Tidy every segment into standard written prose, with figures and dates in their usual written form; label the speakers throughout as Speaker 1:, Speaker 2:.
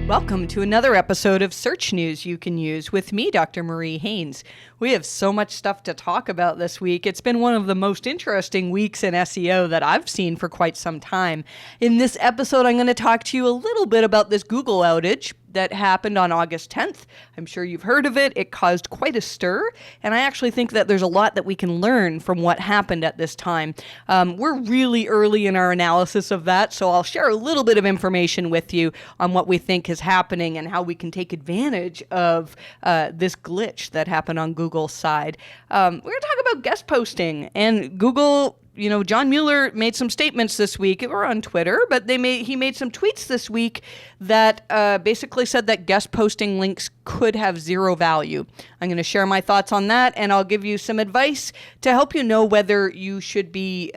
Speaker 1: Welcome to another episode of Search News You Can Use with me, Dr. Marie Haynes. We have so much stuff to talk about this week. It's been one of the most interesting weeks in SEO that I've seen for quite some time. In this episode, I'm going to talk to you a little bit about this Google outage that happened on August 10th. I'm sure you've heard of it. It caused quite a stir, and I actually think that there's a lot that we can learn from what happened at this time. We're really early in our analysis of that, so I'll share a little bit of information with you on what we think is happening and how we can take advantage of this glitch that happened on Google's side. We're going to talk about guest posting, and Google. John Mueller made some statements this week. It were on Twitter, but he made some tweets this week that basically said that guest posting links could have zero value. I'm going to share my thoughts on that, and I'll give you some advice to help you know whether you should be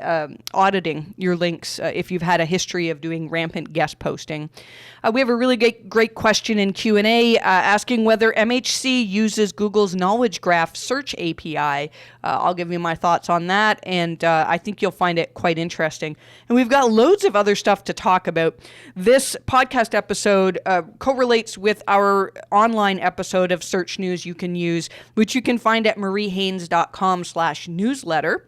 Speaker 1: auditing your links if you've had a history of doing rampant guest posting. We have a really great question in Q&A asking whether MHC uses Google's Knowledge Graph search API. I'll give you my thoughts on that, and I think you'll find it quite interesting. And we've got loads of other stuff to talk about. This podcast episode correlates with our online episode of Search News You Can Use, which you can find at mariehaynes.com/newsletter.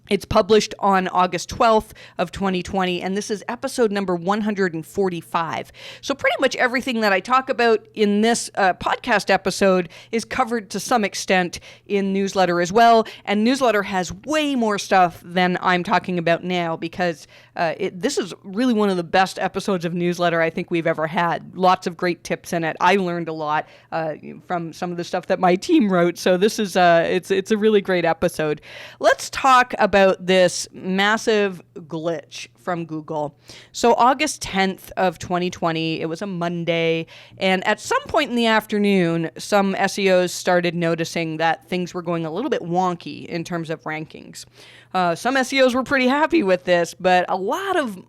Speaker 1: It's published on August 12th of 2020, and this is episode number 145. So pretty much everything that I talk about in this podcast episode is covered to some extent in newsletter as well, and newsletter has way more stuff than I'm talking about now because this is really one of the best episodes of newsletter I think we've ever had. Lots of great tips in it. I learned a lot from some of the stuff that my team wrote, so this is it's a really great episode. Let's talk about this massive glitch from Google. So August 10th of 2020, it was a Monday, and at some point in the afternoon, some SEOs started noticing that things were going a little bit wonky in terms of rankings. Some SEOs were pretty happy with this, but a lot of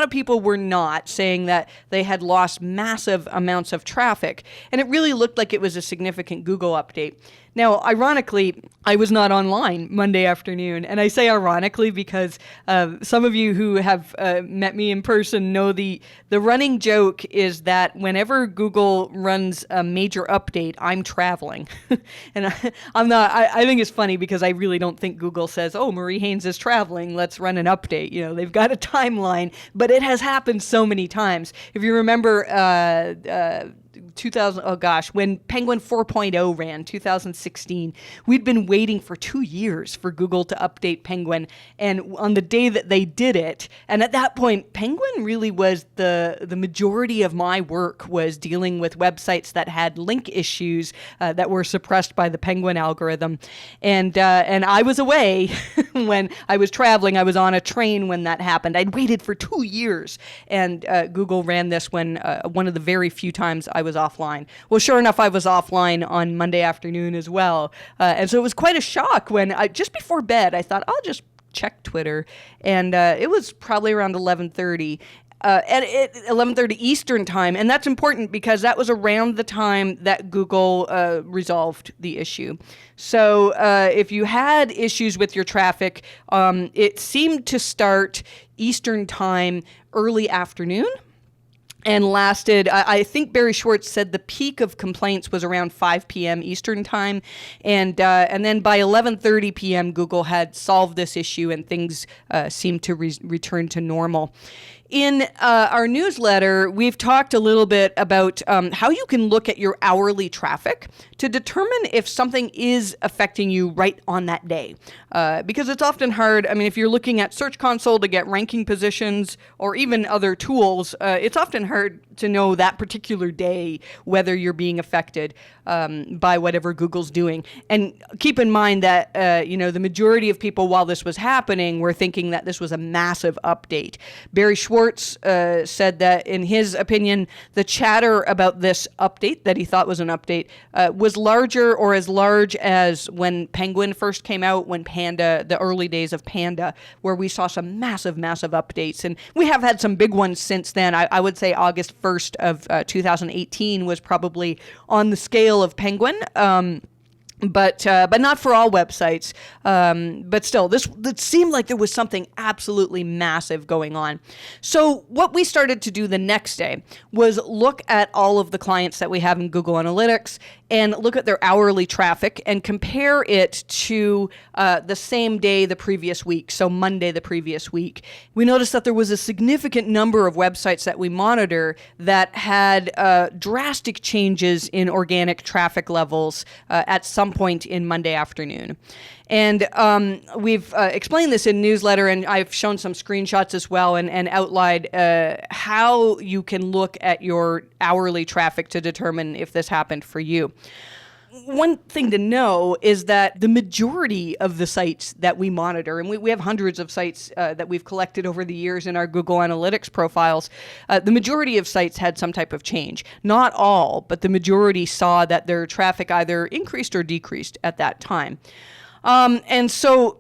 Speaker 1: people were not, saying that they had lost massive amounts of traffic, and it really looked like it was a significant Google update. Now, ironically, I was not online Monday afternoon, and I say ironically because some of you who have met me in person know the running joke is that whenever Google runs a major update, I'm traveling. And I'm not. I think it's funny because I really don't think Google says, "Oh, Marie Haynes is traveling, let's run an update." They've got a timeline, but it has happened so many times. If you remember, 2000, when Penguin 4.0 ran, 2016, we'd been waiting for 2 years for Google to update Penguin, and on the day that they did it, and at that point, Penguin really was the majority of my work was dealing with websites that had link issues that were suppressed by the Penguin algorithm, and I was away when I was traveling. I was on a train when that happened. I'd waited for 2 years, and Google ran this when one of the very few times I was offline. Well, sure enough, I was offline on Monday afternoon as well. And so it was quite a shock when just before bed, I thought, I'll just check Twitter. And it was probably around 11:30. At 11:30 Eastern time, and that's important because that was around the time that Google resolved the issue. So if you had issues with your traffic, it seemed to start Eastern time early afternoon, and lasted, I think Barry Schwartz said the peak of complaints was around 5 p.m. Eastern time. And then by 11:30 p.m., Google had solved this issue and things seemed to return to normal. In our newsletter, we've talked a little bit about how you can look at your hourly traffic to determine if something is affecting you right on that day. Because it's often hard. I mean, if you're looking at Search Console to get ranking positions or even other tools, it's often hard to know that particular day whether you're being affected by whatever Google's doing. And keep in mind that, the majority of people while this was happening were thinking that this was a massive update. Barry Schwartz said that, in his opinion, the chatter about this update that he thought was an update was larger or as large as when Penguin first came out, when Panda, the early days of Panda, where we saw some massive updates. And we have had some big ones since then. I would say August 1st of 2018 was probably on the scale of Penguin. but not for all websites. But still, it seemed like there was something absolutely massive going on. So what we started to do the next day was look at all of the clients that we have in Google Analytics and look at their hourly traffic and compare it to the same day the previous week, so Monday the previous week. We noticed that there was a significant number of websites that we monitor that had drastic changes in organic traffic levels at some point in Monday afternoon. And we've explained this in newsletter, and I've shown some screenshots as well and outlined how you can look at your hourly traffic to determine if this happened for you. One thing to know is that the majority of the sites that we monitor, and we have hundreds of sites that we've collected over the years in our Google Analytics profiles, the majority of sites had some type of change. Not all, but the majority saw that their traffic either increased or decreased at that time. And so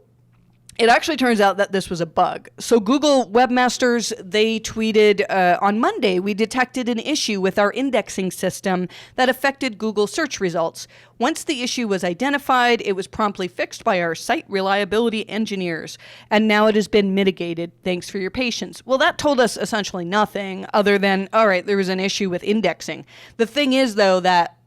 Speaker 1: it actually turns out that this was a bug. So Google webmasters, they tweeted on Monday, we detected an issue with our indexing system that affected Google search results. Once the issue was identified, it was promptly fixed by our site reliability engineers, and now it has been mitigated. Thanks for your patience. Well, that told us essentially nothing other than, all right, there was an issue with indexing. The thing is, though, that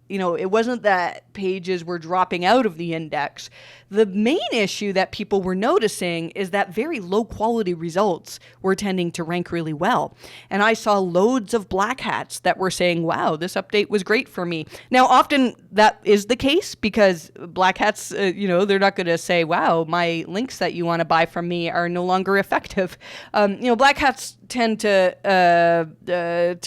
Speaker 1: it wasn't that pages were dropping out of the index. The main issue that people were noticing is that very low quality results were tending to rank really well. And I saw loads of black hats that were saying, wow, this update was great for me. Now, often that is the case because black hats, they're not going to say, wow, my links that you want to buy from me are no longer effective. Black hats tend to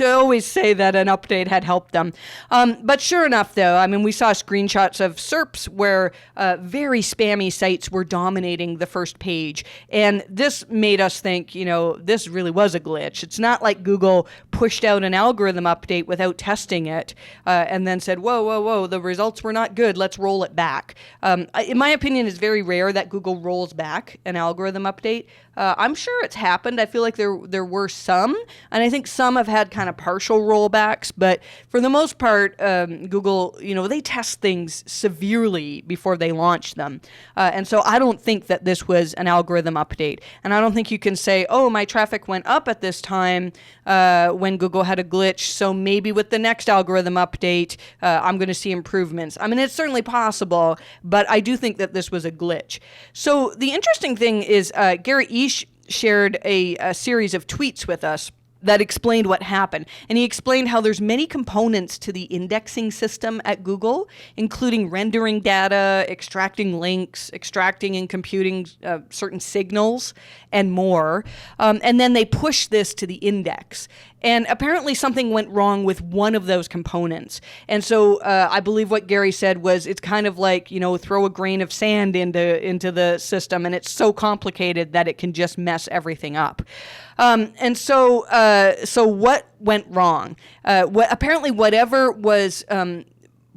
Speaker 1: always say that an update had helped them. But sure enough, though, we saw screenshots of SERPs where very spammy sites were dominating the first page. And this made us think, this really was a glitch. It's not like Google pushed out an algorithm update without testing it and then said, whoa, the results were not good. Let's roll it back. In my opinion, it's very rare that Google rolls back an algorithm update. I'm sure it's happened. I feel like there were some, and I think some have had kind of partial rollbacks, but for the most part, Google, they test things severely before they launch them. And so I don't think that this was an algorithm update. And I don't think you can say, oh, my traffic went up at this time when Google had a glitch, so maybe with the next algorithm update, I'm going to see improvements. It's certainly possible, but I do think that this was a glitch. So the interesting thing is Gary Eash shared a series of tweets with us that explained what happened. And he explained how there's many components to the indexing system at Google, including rendering data, extracting links, extracting and computing certain signals, and more. And then they push this to the index. And apparently something went wrong with one of those components. And so I believe what Gary said was it's kind of like, throw a grain of sand into the system, and it's so complicated that it can just mess everything up. So what went wrong? Apparently whatever was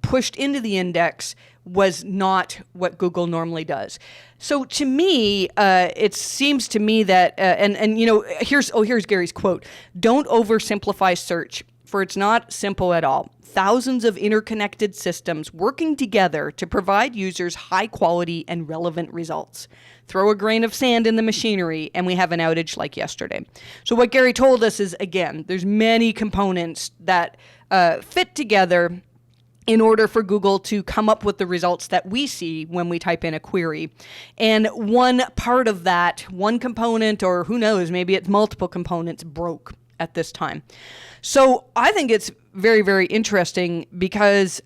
Speaker 1: pushed into the index was not what Google normally does. So to me, it seems to me that, here's Gary's quote: "Don't oversimplify search, for it's not simple at all. Thousands of interconnected systems working together to provide users high quality and relevant results. Throw a grain of sand in the machinery and we have an outage like yesterday." So what Gary told us is, again, there's many components that fit together in order for Google to come up with the results that we see when we type in a query. And one part of that, one component, or who knows, maybe it's multiple components, broke at this time. So I think it's very, very interesting because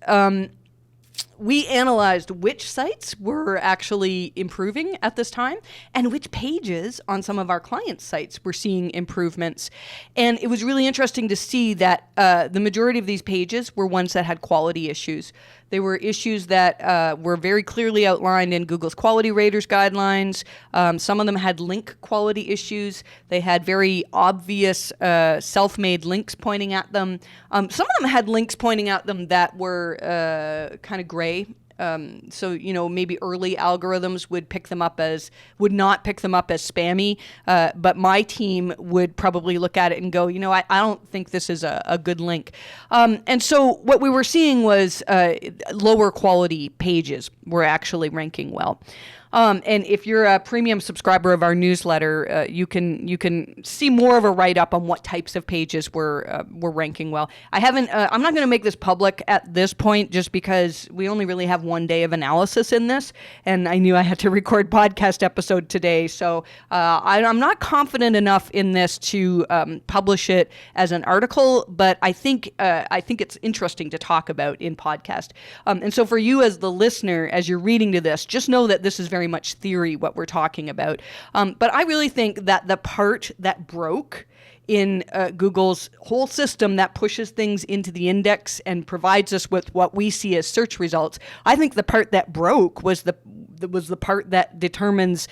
Speaker 1: we analyzed which sites were actually improving at this time and which pages on some of our clients' sites were seeing improvements. And it was really interesting to see that the majority of these pages were ones that had quality issues. They were issues that were very clearly outlined in Google's quality raters guidelines. Some of them had link quality issues. They had very obvious self-made links pointing at them. Some of them had links pointing at them that were kind of gray So, maybe early algorithms would not pick them up as spammy, but my team would probably look at it and go, I don't think this is a good link. And so what we were seeing was lower quality pages were actually ranking well. And if you're a premium subscriber of our newsletter, you can see more of a write-up on what types of pages were ranking well. I'm not going to make this public at this point just because we only really have one day of analysis in this, and I knew I had to record podcast episode today, so I'm not confident enough in this to publish it as an article, but I think it's interesting to talk about in podcast. And so for you as the listener, as you're reading to this, just know that this is very much theory, what we're talking about. But I really think that the part that broke in Google's whole system that pushes things into the index and provides us with what we see as search results, I think the part that broke was the part that determines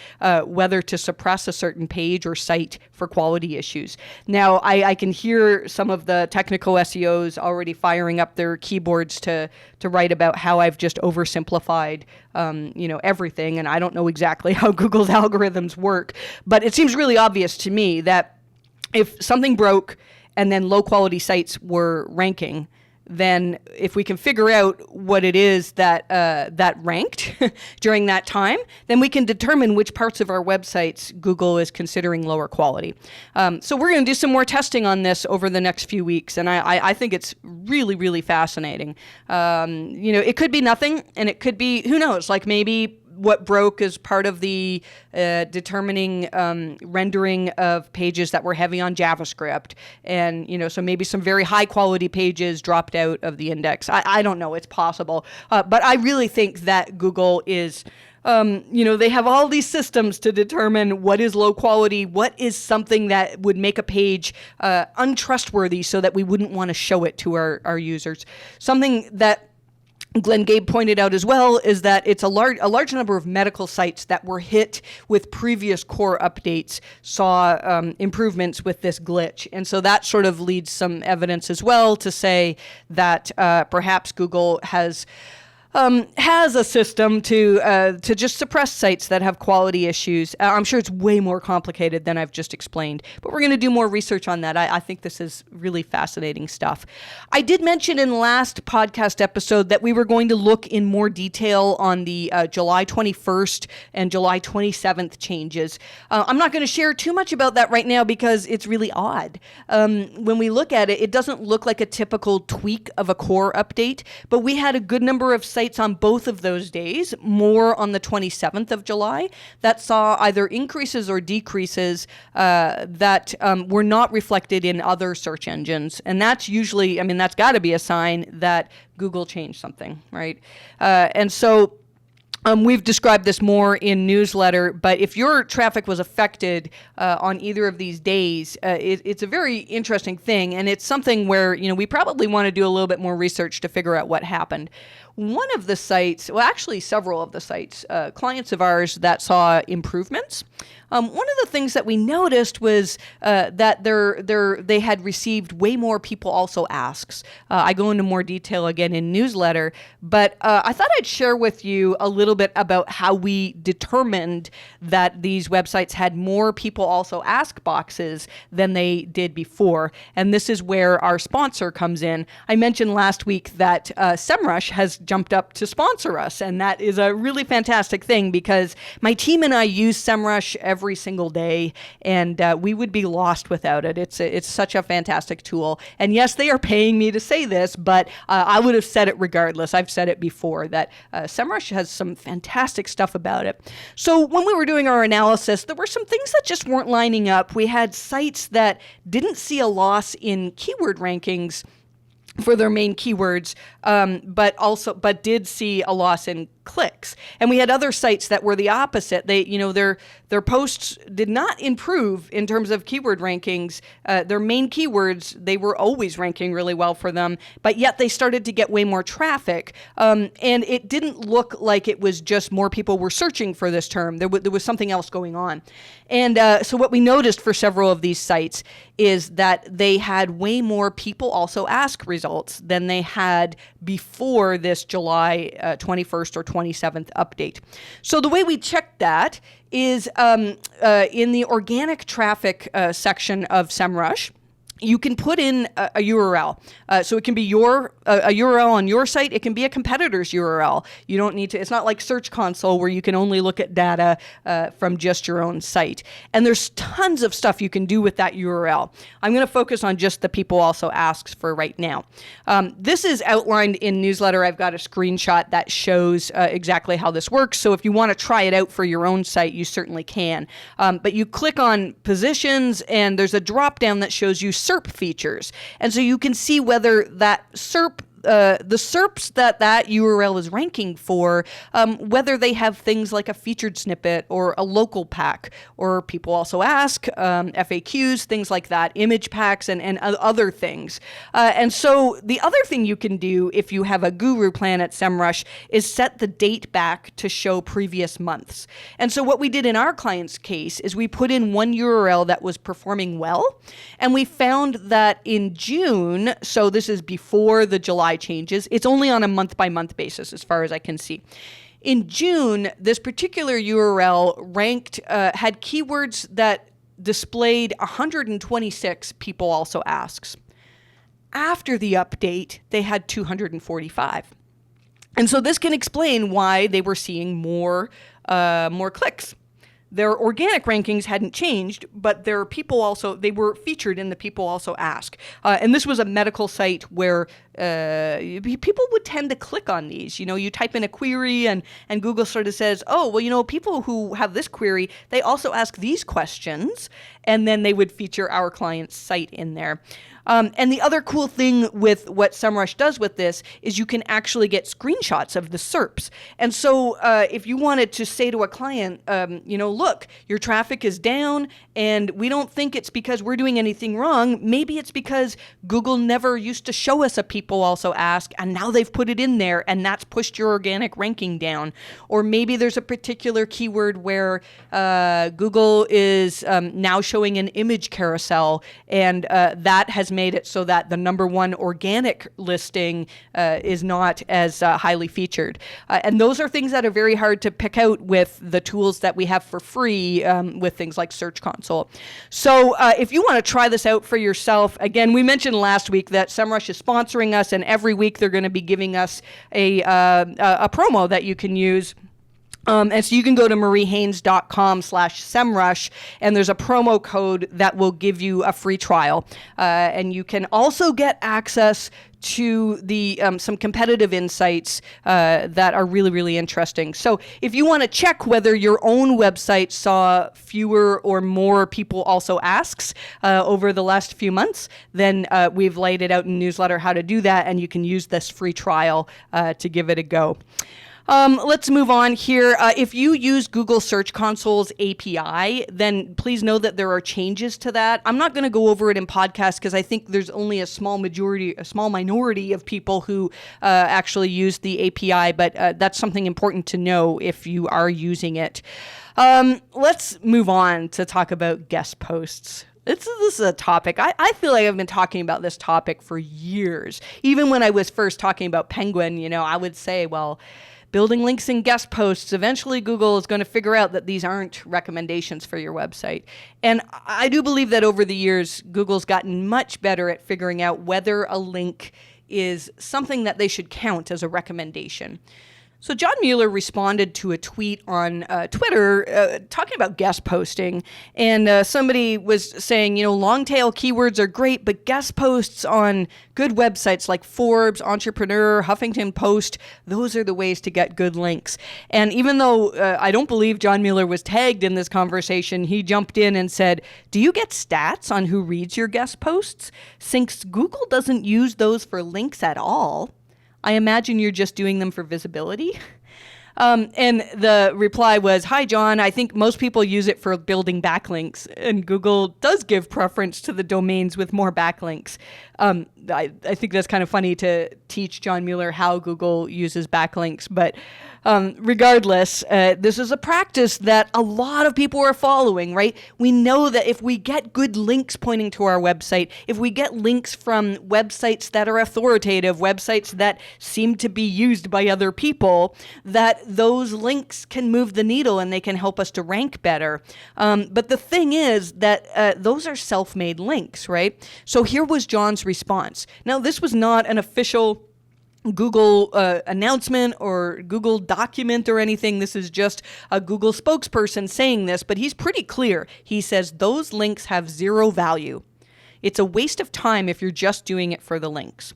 Speaker 1: whether to suppress a certain page or site for quality issues. Now, I can hear some of the technical SEOs already firing up their keyboards to write about how I've just oversimplified everything, and I don't know exactly how Google's algorithms work, but it seems really obvious to me that if something broke and then low quality sites were ranking, then if we can figure out what it is that ranked during that time, then we can determine which parts of our websites Google is considering lower quality. So we're going to do some more testing on this over the next few weeks, and I think it's really, really fascinating. It could be nothing, and it could be, who knows, like maybe what broke is part of the determining rendering of pages that were heavy on JavaScript. And, so maybe some very high quality pages dropped out of the index. I don't know. It's possible. But I really think that Google is, they have all these systems to determine what is low quality, what is something that would make a page untrustworthy so that we wouldn't want to show it to our users. Something that Glenn Gabe pointed out as well is that it's a large number of medical sites that were hit with previous core updates saw improvements with this glitch. And so that sort of leads some evidence as well to say that perhaps Google has a system to just suppress sites that have quality issues. I'm sure it's way more complicated than I've just explained, but we're going to do more research on that. I think this is really fascinating stuff. I did mention in the last podcast episode that we were going to look in more detail on the July 21st and July 27th changes. I'm not going to share too much about that right now because it's really odd. When we look at it, it doesn't look like a typical tweak of a core update, but we had a good number of sites on both of those days, more on the 27th of July, that saw either increases or decreases that were not reflected in other search engines. And that's usually, that's got to be a sign that Google changed something, right? And so we've described this more in newsletter, but if your traffic was affected on either of these days, it's a very interesting thing, and it's something where we probably want to do a little bit more research to figure out what happened. One of the sites, well, actually several of the sites, clients of ours that saw improvements. One of the things that we noticed was that they had received way more people also asks. I go into more detail again in newsletter, but I thought I'd share with you a little bit about how we determined that these websites had more people also ask boxes than they did before. And this is where our sponsor comes in. I mentioned last week that Semrush has jumped up to sponsor us, and that is a really fantastic thing because my team and I use Semrush every single day, and we would be lost without it. It's such a fantastic tool. And yes, they are paying me to say this, but I would have said it regardless. I've said it before that Semrush has some fantastic stuff about it. So when we were doing our analysis, there were some things that just weren't lining up. We had sites that didn't see a loss in keyword rankings for their main keywords, but did see a loss in clicks. And we had other sites that were the opposite. They, their posts did not improve in terms of keyword rankings. Their main keywords, they were always ranking really well for them, but yet they started to get way more traffic. And it didn't look like it was just more people were searching for this term. There was something else going on. And so what we noticed for several of these sites is that they had way more people also ask results than they had before this July 21st or 27th update. So the way we checked that is in the organic traffic section of Semrush. You can put in a URL. So it can be a URL on your site. It can be a competitor's URL. You don't need to, it's not like Search Console where you can only look at data from just your own site. And there's tons of stuff you can do with that URL. I'm going to focus on just the people also asks for right now. This is outlined in newsletter. I've got a screenshot that shows exactly how this works. So if you want to try it out for your own site, you certainly can. But you click on positions and there's a drop down that shows you SERP features. And so you can see whether that SERP the SERPs that URL is ranking for, whether they have things like a featured snippet or a local pack, or people also ask, FAQs, things like that, image packs, and other things. And so the other thing you can do if you have a guru plan at Semrush is set the date back to show previous months. And so what we did in our client's case is we put in one URL that was performing well, and we found that in June, so this is before the July changes, it's only on a month-by-month basis as far as I can see. In June, this particular URL ranked, had keywords that displayed 126 people also asks. After the update, they had 245. And so this can explain why they were seeing more clicks. Their organic rankings hadn't changed, but their people also, they were featured in the people also ask. And this was a medical site where people would tend to click on these. You know, you type in a query and Google sort of says, oh, well, you know, people who have this query, they also ask these questions. And then they would feature our client's site in there. And the other cool thing with what Semrush does with this is you can actually get screenshots of the SERPs. And so if you wanted to say to a client, you know, look, your traffic is down and we don't think it's because we're doing anything wrong. Maybe it's because Google never used to show us a people also ask, and now they've put it in there and that's pushed your organic ranking down. Or maybe there's a particular keyword where Google is now showing an image carousel, and that has made it so that the number one organic listing is not as highly featured. And those are things that are very hard to pick out with the tools that we have for free with things like Search Console. So if you want to try this out for yourself, again, we mentioned last week that Semrush is sponsoring us, and every week they're going to be giving us a promo that you can use. And so you can go to mariehaynes.com/Semrush, and there's a promo code that will give you a free trial. And you can also get access to the some competitive insights that are really, really interesting. So if you want to check whether your own website saw fewer or more people also asks over the last few months, then we've laid it out in newsletter how to do that, and you can use this free trial to give it a go. Let's move on here. If you use Google Search Console's API, then please know that there are changes to that. I'm not going to go over it in podcast because I think there's only a small minority of people who actually use the API, but that's something important to know if you are using it. Let's move on to talk about guest posts. This is a topic. I feel like I've been talking about this topic for years. Even when I was first talking about Penguin, you know, I would say, well, building links in guest posts, eventually Google is going to figure out that these aren't recommendations for your website. And I do believe that over the years, Google's gotten much better at figuring out whether a link is something that they should count as a recommendation. So John Mueller responded to a tweet on Twitter talking about guest posting, and somebody was saying, you know, long tail keywords are great, but guest posts on good websites like Forbes, Entrepreneur, Huffington Post, those are the ways to get good links. And even though I don't believe John Mueller was tagged in this conversation, he jumped in and said, do you get stats on who reads your guest posts? Since Google doesn't use those for links at all, I imagine you're just doing them for visibility. And the reply was, "Hi, John. I think most people use it for building backlinks, and Google does give preference to the domains with more backlinks." I think that's kind of funny to teach John Mueller how Google uses backlinks, but regardless, this is a practice that a lot of people are following, right? We know that if we get good links pointing to our website, if we get links from websites that are authoritative, websites that seem to be used by other people, that those links can move the needle and they can help us to rank better. But the thing is that those are self-made links, right? So here was John's response. Now, this was not an official Google announcement or Google document or anything. This is just a Google spokesperson saying this, but he's pretty clear. He says those links have zero value. It's a waste of time if you're just doing it for the links.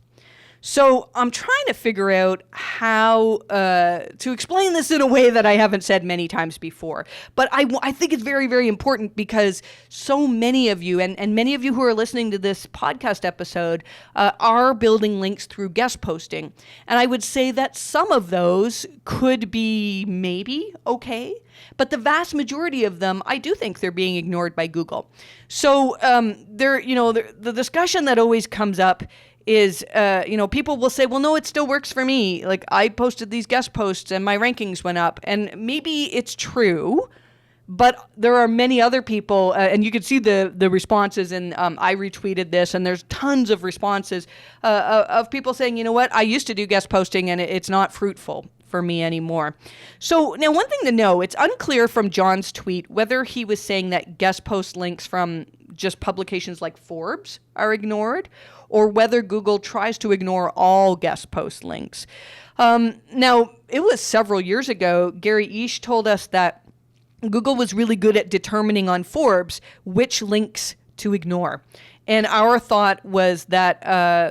Speaker 1: So I'm trying to figure out how to explain this in a way that I haven't said many times before. But I think it's very, very important because so many of you, and many of you who are listening to this podcast episode, are building links through guest posting. And I would say that some of those could be maybe okay, but the vast majority of them, I do think they're being ignored by Google. So the discussion that always comes up is, people will say, well, no, it still works for me. Like, I posted these guest posts and my rankings went up. And maybe it's true, but there are many other people, and you can see the responses, and I retweeted this, and there's tons of responses of people saying, you know what, I used to do guest posting and it's not fruitful for me anymore. So now, one thing to know, it's unclear from John's tweet whether he was saying that guest post links from just publications like Forbes are ignored, or whether Google tries to ignore all guest post links. Now, it was several years ago, Gary Ish told us that Google was really good at determining on Forbes which links to ignore. And our thought was that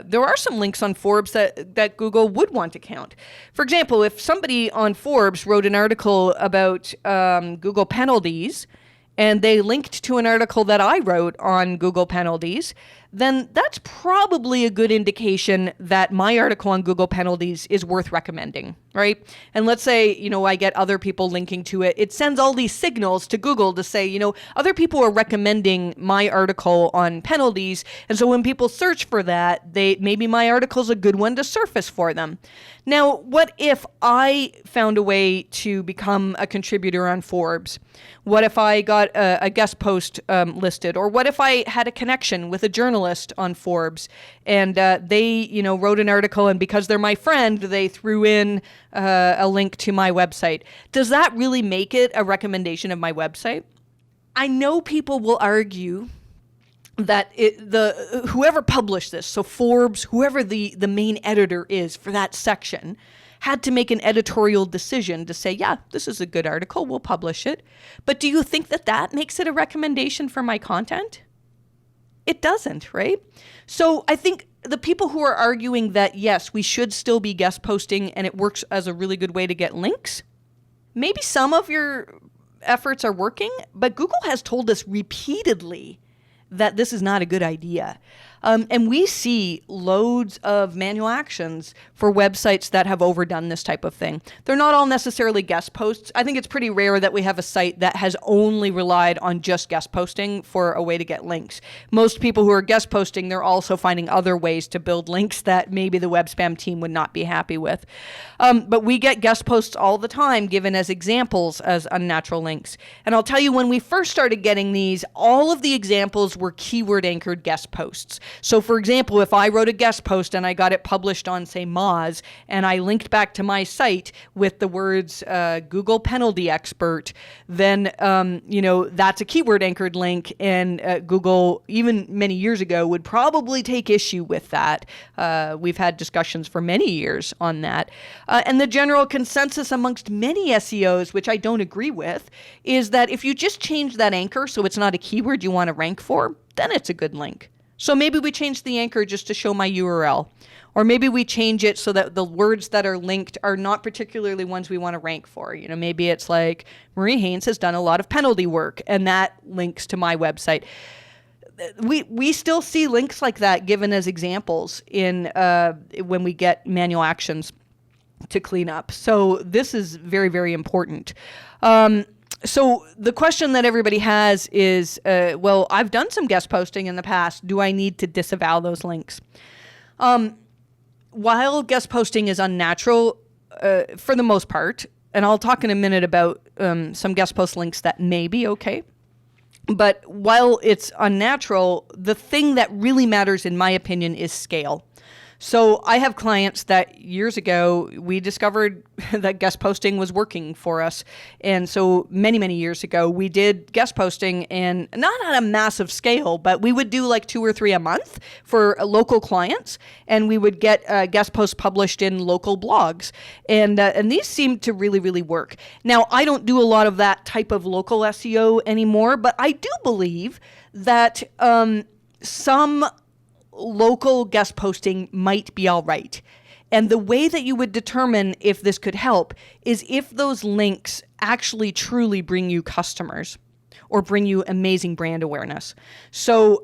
Speaker 1: there are some links on Forbes that Google would want to count. For example, if somebody on Forbes wrote an article about Google penalties, and they linked to an article that I wrote on Google penalties, then that's probably a good indication that my article on Google penalties is worth recommending, right? And let's say, I get other people linking to it. It sends all these signals to Google to say, other people are recommending my article on penalties. And so when people search for that, maybe my article's a good one to surface for them. Now, what if I found a way to become a contributor on Forbes? What if I got a guest post listed? Or what if I had a connection with a journalist on Forbes and they, wrote an article, and because they're my friend, they threw in a link to my website? Does that really make it a recommendation of my website? I know people will argue that whoever published this, so Forbes, whoever the main editor is for that section, had to make an editorial decision to say, yeah, this is a good article, we'll publish it. But do you think that makes it a recommendation for my content? It doesn't, right? So I think the people who are arguing that, yes, we should still be guest posting and it works as a really good way to get links, maybe some of your efforts are working, but Google has told us repeatedly that this is not a good idea. And we see loads of manual actions for websites that have overdone this type of thing. They're not all necessarily guest posts. I think it's pretty rare that we have a site that has only relied on just guest posting for a way to get links. Most people who are guest posting, they're also finding other ways to build links that maybe the web spam team would not be happy with. But we get guest posts all the time given as examples as unnatural links. And I'll tell you, when we first started getting these, all of the examples were keyword anchored guest posts. So for example, if I wrote a guest post and I got it published on, say, Moz, and I linked back to my site with the words Google penalty expert, then, that's a keyword anchored link, and Google, even many years ago, would probably take issue with that. We've had discussions for many years on that. And the general consensus amongst many SEOs, which I don't agree with, is that if you just change that anchor so it's not a keyword you want to rank for, then it's a good link. So maybe we change the anchor just to show my URL. Or maybe we change it so that the words that are linked are not particularly ones we want to rank for. Maybe it's like, Marie Haynes has done a lot of penalty work, and that links to my website. We still see links like that given as examples in when we get manual actions. to clean up. So this is very, very important. So the question that everybody has is, well, I've done some guest posting in the past. Do I need to disavow those links? While guest posting is unnatural for the most part, and I'll talk in a minute about some guest post links that may be okay, but while it's unnatural, the thing that really matters, in my opinion, is scale. So I have clients that years ago, we discovered that guest posting was working for us. And so many, many years ago, we did guest posting, and not on a massive scale, but we would do like 2 or 3 a month for local clients. And we would get guest posts published in local blogs. And these seemed to really, really work. Now, I don't do a lot of that type of local SEO anymore, but I do believe that some local guest posting might be all right. And the way that you would determine if this could help is if those links actually truly bring you customers or bring you amazing brand awareness. So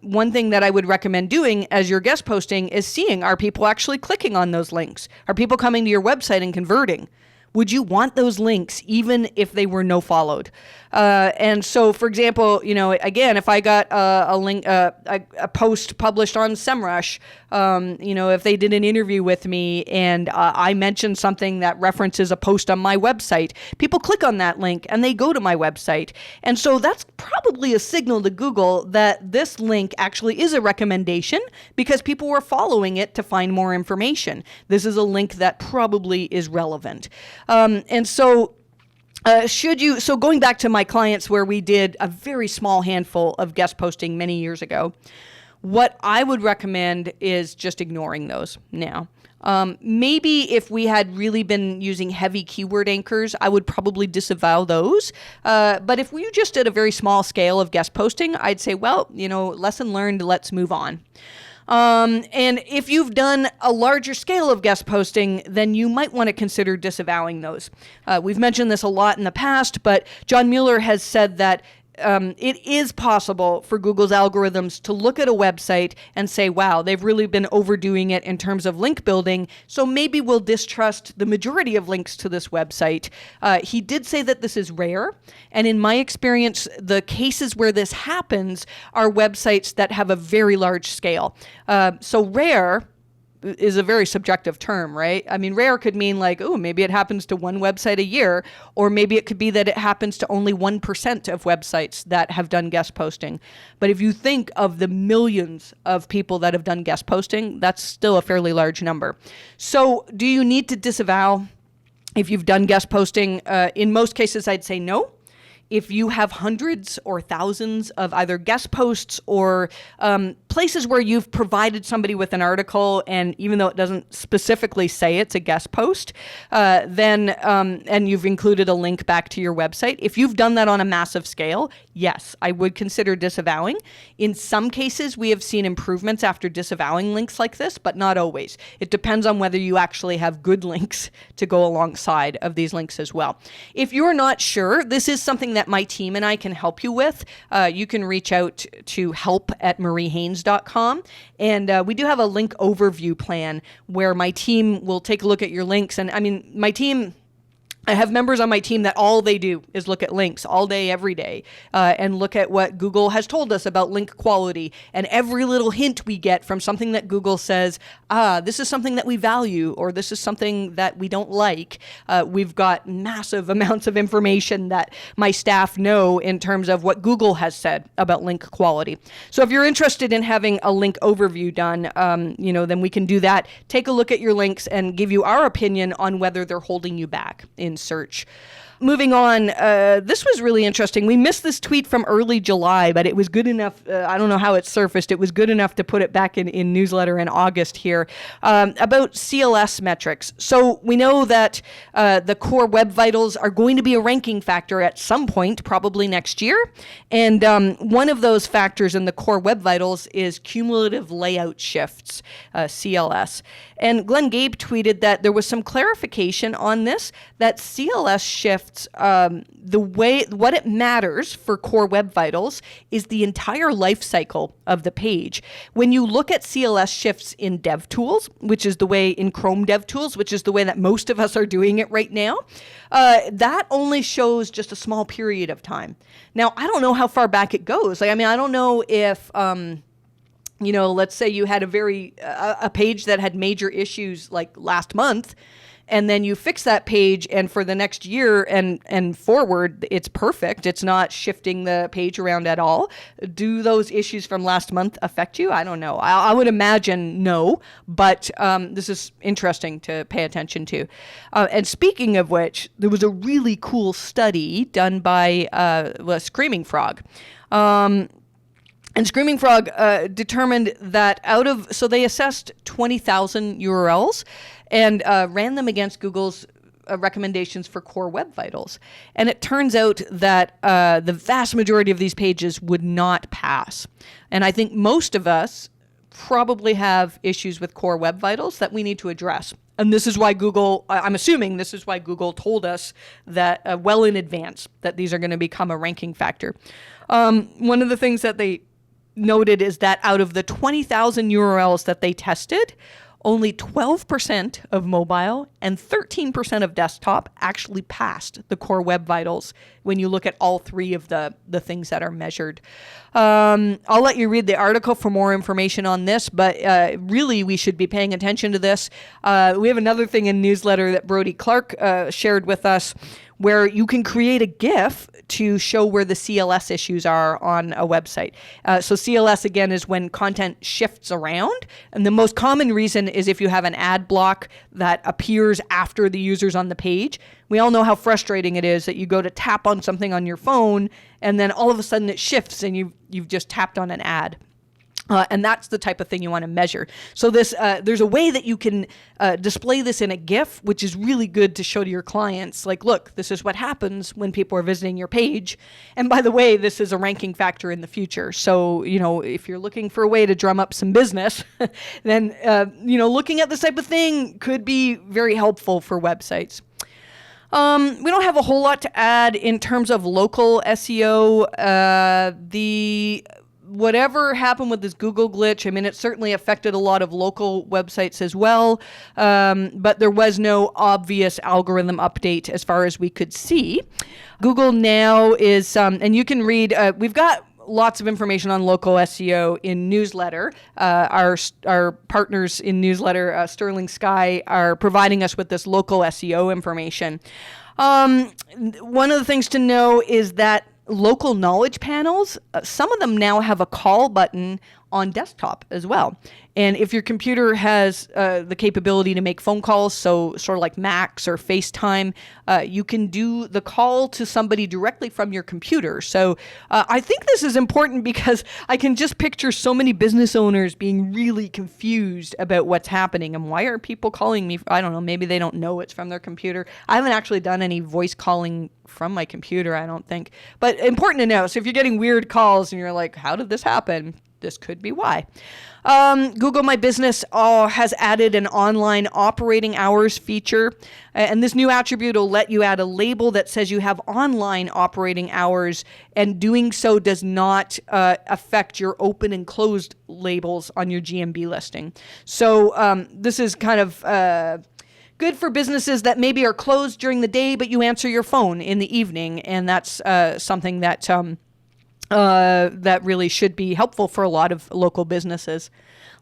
Speaker 1: one thing that I would recommend doing as you're guest posting is seeing, are people actually clicking on those links? Are people coming to your website and converting? Would you want those links even if they were no followed? And so, for example, again, if I got a link, a post published on Semrush, if they did an interview with me and I mentioned something that references a post on my website, people click on that link and they go to my website. And so that's probably a signal to Google that this link actually is a recommendation because people were following it to find more information. This is a link that probably is relevant. So going back to my clients where we did a very small handful of guest posting many years ago, what I would recommend is just ignoring those now. Maybe if we had really been using heavy keyword anchors, I would probably disavow those. But if we just did a very small scale of guest posting, I'd say, well, lesson learned, let's move on. And if you've done a larger scale of guest posting, then you might want to consider disavowing those. We've mentioned this a lot in the past, but John Mueller has said that it is possible for Google's algorithms to look at a website and say, wow, they've really been overdoing it in terms of link building, so maybe we'll distrust the majority of links to this website. He did say that this is rare, and in my experience, the cases where this happens are websites that have a very large scale. So rare is a very subjective term, right? I mean, rare could mean like, oh, maybe it happens to one website a year, or maybe it could be that it happens to only 1% of websites that have done guest posting. But if you think of the millions of people that have done guest posting, that's still a fairly large number. So do you need to disavow if you've done guest posting? In most cases, I'd say no. If you have hundreds or thousands of either guest posts or places where you've provided somebody with an article, and even though it doesn't specifically say it's a guest post, and you've included a link back to your website, if you've done that on a massive scale, yes, I would consider disavowing. In some cases, we have seen improvements after disavowing links like this, but not always. It depends on whether you actually have good links to go alongside of these links as well. If you're not sure, this is something that my team and I can help you with. You can reach out to help@mariehaynes.com. And we do have a link overview plan where my team will take a look at your links. And I mean, I have members on my team that all they do is look at links all day, every day, and look at what Google has told us about link quality. And every little hint we get from something that Google says, this is something that we value, or this is something that we don't like. We've got massive amounts of information that my staff know in terms of what Google has said about link quality. So if you're interested in having a link overview done, then we can do that. Take a look at your links and give you our opinion on whether they're holding you back in search. Moving on, this was really interesting. We missed this tweet from early July, but it was good enough. I don't know how it surfaced. It was good enough to put it back in newsletter in August here about CLS metrics. So we know that the core web vitals are going to be a ranking factor at some point, probably next year. And one of those factors in the core web vitals is cumulative layout shifts, CLS. And Glenn Gabe tweeted that there was some clarification on this, that CLS shifts Shifts, what it matters for Core Web Vitals is the entire life cycle of the page. When you look at CLS shifts in DevTools, which is the way in Chrome DevTools, which is the way that most of us are doing it right now, that only shows just a small period of time. Now, I don't know how far back it goes. I don't know if let's say you had a page that had major issues like last month, and then you fix that page, and for the next year and forward, it's perfect. It's not shifting the page around at all. Do those issues from last month affect you? I don't know. I would imagine no, but this is interesting to pay attention to. And speaking of which, there was a really cool study done by Screaming Frog. And Screaming Frog determined that so they assessed 20,000 URLs and ran them against Google's recommendations for Core Web Vitals. And it turns out that the vast majority of these pages would not pass. And I think most of us probably have issues with Core Web Vitals that we need to address. And this is why I'm assuming this is why Google told us that well in advance that these are going to become a ranking factor. One of the things that they noted is that out of the 20,000 URLs that they tested, only 12% of mobile and 13% of desktop actually passed the Core Web Vitals when you look at all three of the things that are measured. I'll let you read the article for more information on this, but really we should be paying attention to this. We have another thing in newsletter that Brody Clark shared with us, where you can create a GIF to show where the CLS issues are on a website. So CLS, again, is when content shifts around. And the most common reason is if you have an ad block that appears after the user's on the page. We all know how frustrating it is that you go to tap on something on your phone and then all of a sudden it shifts and you've just tapped on an ad. And that's the type of thing you want to measure. So there's a way that you can display this in a GIF, which is really good to show to your clients. Like, look, this is what happens when people are visiting your page. And by the way, this is a ranking factor in the future. So, if you're looking for a way to drum up some business, then, looking at this type of thing could be very helpful for websites. We don't have a whole lot to add in terms of local SEO. Whatever happened with this Google glitch, it certainly affected a lot of local websites as well, but there was no obvious algorithm update as far as we could see. Google now is, and you can read, we've got lots of information on local SEO in newsletter. Our partners in newsletter, Sterling Sky, are providing us with this local SEO information. One of the things to know is that local knowledge panels, some of them now have a call button on desktop as well. And if your computer has the capability to make phone calls, so sort of like Macs or FaceTime, you can do the call to somebody directly from your computer. So I think this is important because I can just picture so many business owners being really confused about what's happening and why are people calling me? I don't know, maybe they don't know it's from their computer. I haven't actually done any voice calling from my computer, I don't think. But important to know. So if you're getting weird calls and you're like, how did this happen? This could be why. Google My Business has added an online operating hours feature. And this new attribute will let you add a label that says you have online operating hours, and doing so does not affect your open and closed labels on your GMB listing. So this is kind of good for businesses that maybe are closed during the day, but you answer your phone in the evening. And that's something that that really should be helpful for a lot of local businesses.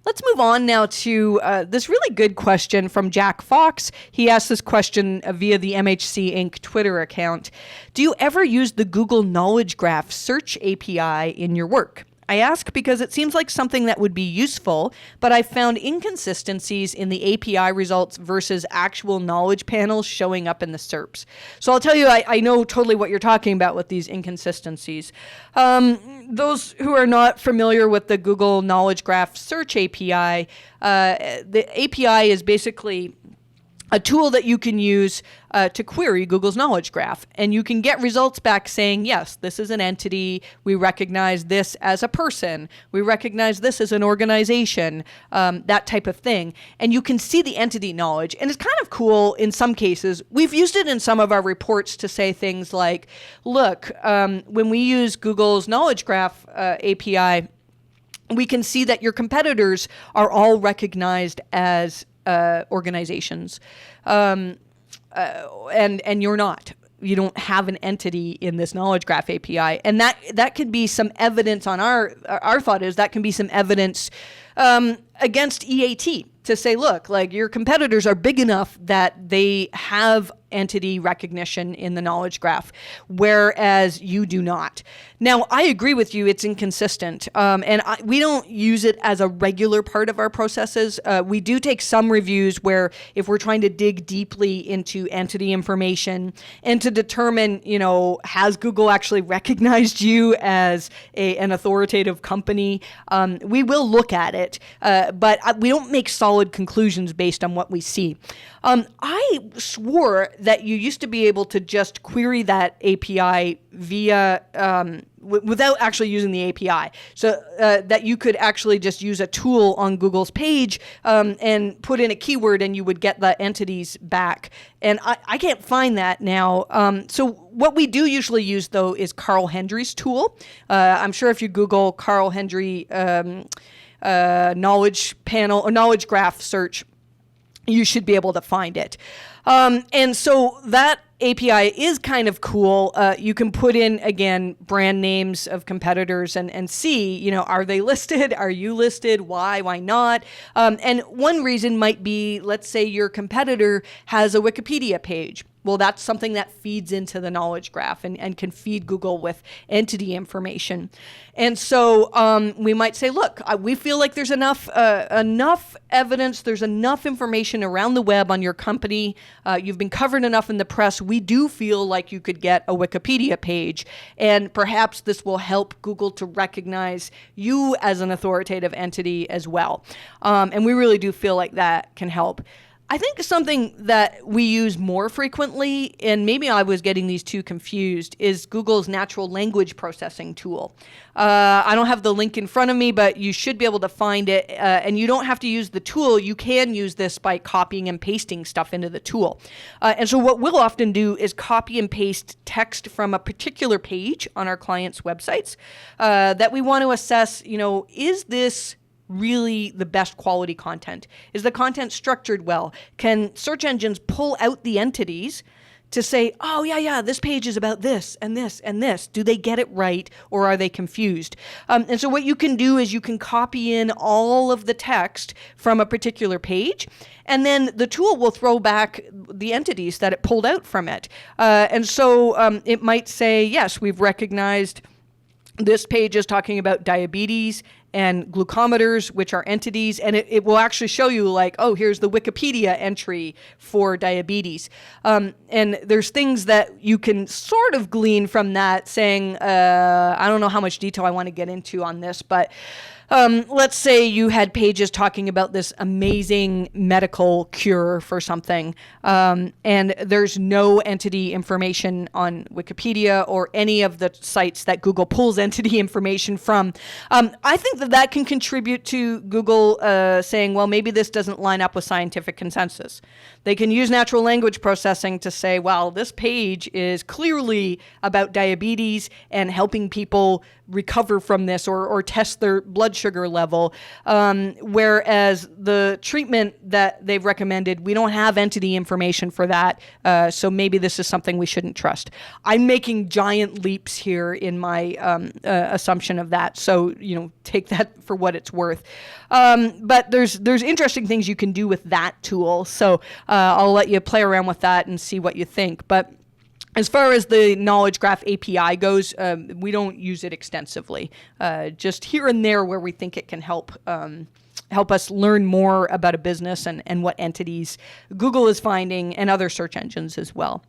Speaker 1: Let's move on now to this really good question from Jack Faqs. He asked this question via the MHC Inc. Twitter account. Do you ever use the Google Knowledge Graph search API in your work? I ask because it seems like something that would be useful, but I found inconsistencies in the API results versus actual knowledge panels showing up in the SERPs. So I'll tell you, I know totally what you're talking about with these inconsistencies. Those who are not familiar with the Google Knowledge Graph Search API, the API is basically a tool that you can use to query Google's knowledge graph. And you can get results back saying, yes, this is an entity. We recognize this as a person. We recognize this as an organization, that type of thing. And you can see the entity knowledge. And it's kind of cool in some cases. We've used it in some of our reports to say things like, look, when we use Google's knowledge graph API, we can see that your competitors are all recognized as organizations, and you're not. You don't have an entity in this knowledge graph API, and that could be some evidence on our thought is that can be some evidence against EAT to say, look, like your competitors are big enough that they have entity recognition in the knowledge graph, whereas you do not. Now, I agree with you, it's inconsistent, and we don't use it as a regular part of our processes. We do take some reviews where if we're trying to dig deeply into entity information and to determine, has Google actually recognized you as an authoritative company, we will look at it, but we don't make solid conclusions based on what we see. I swore that you used to be able to just query that API via without actually using the API, so that you could actually just use a tool on Google's page and put in a keyword and you would get the entities back. And I can't find that now. So what we do usually use, though, is Carl Hendry's tool. I'm sure if you Google Carl Hendry knowledge panel or knowledge graph search, you should be able to find it. And so that API is kind of cool. You can put in, again, brand names of competitors and see, are they listed? Are you listed? Why not? And one reason might be, let's say your competitor has a Wikipedia page. Well, that's something that feeds into the knowledge graph and can feed Google with entity information. And so we might say, look, we feel like there's enough evidence, there's enough information around the web on your company. You've been covered enough in the press. We do feel like you could get a Wikipedia page. And perhaps this will help Google to recognize you as an authoritative entity as well. And we really do feel like that can help. I think something that we use more frequently, and maybe I was getting these two confused, is Google's natural language processing tool. I don't have the link in front of me, but you should be able to find it. And you don't have to use the tool. You can use this by copying and pasting stuff into the tool. And so what we'll often do is copy and paste text from a particular page on our clients' websites that we want to assess, is this really the best quality content? Is the content structured well? Can search engines pull out the entities to say, oh, yeah, this page is about this and this and this? Do they get it right, or are they confused? And so what you can do is you can copy in all of the text from a particular page, and then the tool will throw back the entities that it pulled out from it. And so it might say, yes, we've recognized this page is talking about diabetes and glucometers, which are entities, and it will actually show you like, oh, here's the Wikipedia entry for diabetes. And there's things that you can sort of glean from that saying, I don't know how much detail I want to get into on this, but let's say you had pages talking about this amazing medical cure for something, and there's no entity information on Wikipedia or any of the sites that Google pulls entity information from. I think that can contribute to Google saying, well, maybe this doesn't line up with scientific consensus. They can use natural language processing to say, well, this page is clearly about diabetes and helping people recover from this or test their blood sugar level, whereas the treatment that they've recommended, we don't have entity information for that, so maybe this is something we shouldn't trust. I'm making giant leaps here in my assumption of that, so take that for what it's worth. But there's interesting things you can do with that tool, so I'll let you play around with that and see what you think. But as far as the knowledge graph API goes, we don't use it extensively, just here and there where we think it can help help us learn more about a business and what entities Google is finding and other search engines as well.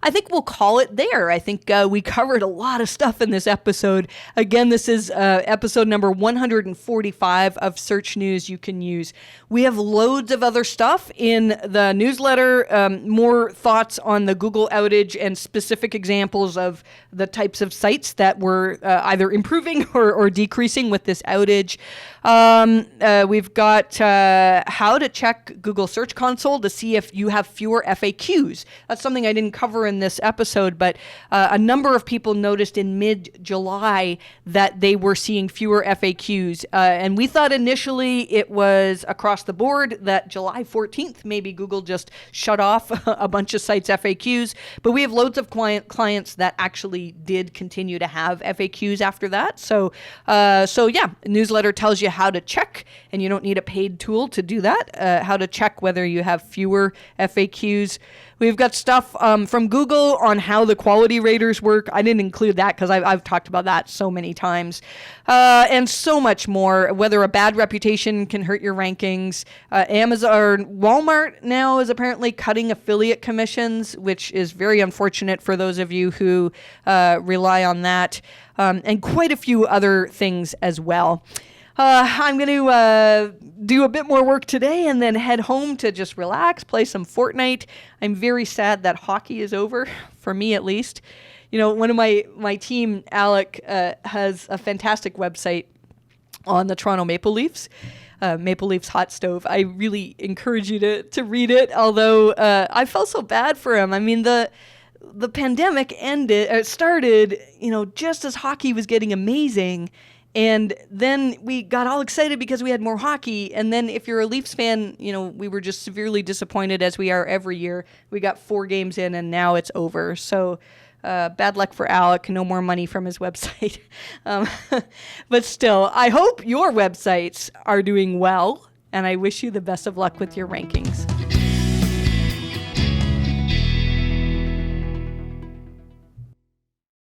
Speaker 1: I think we'll call it there. I think we covered a lot of stuff in this episode. Again, this is episode number 145 of Search News You Can Use. We have loads of other stuff in the newsletter, more thoughts on the Google outage and specific examples of the types of sites that were either improving or decreasing with this outage. We've got how to check Google Search Console to see if you have fewer FAQs. That's something I didn't cover in this episode, but a number of people noticed in mid-July that they were seeing fewer FAQs. And we thought initially it was across the board, that July 14th, maybe Google just shut off a bunch of sites' FAQs. But we have loads of clients that actually did continue to have FAQs after that. So yeah, newsletter tells you how to check, and you don't need a paid tool to do that, how to check whether you have fewer FAQs. We've got stuff from Google on how the quality raters work. I didn't include that because I've talked about that so many times. And so much more, whether a bad reputation can hurt your rankings. Amazon or Walmart now is apparently cutting affiliate commissions, which is very unfortunate for those of you who rely on that, and quite a few other things as well. I'm going to do a bit more work today and then head home to just relax, play some Fortnite. I'm very sad that hockey is over, for me at least. You know, one of my team, Alec, has a fantastic website on the Toronto Maple Leafs. Maple Leafs Hot Stove. I really encourage you to read it, although I felt so bad for him. I mean, the pandemic started, just as hockey was getting amazing. And then we got all excited because we had more hockey. And then if you're a Leafs fan, we were just severely disappointed, as we are every year. We got 4 games in and now it's over. So bad luck for Alec. No more money from his website. But still, I hope your websites are doing well. And I wish you the best of luck with your rankings.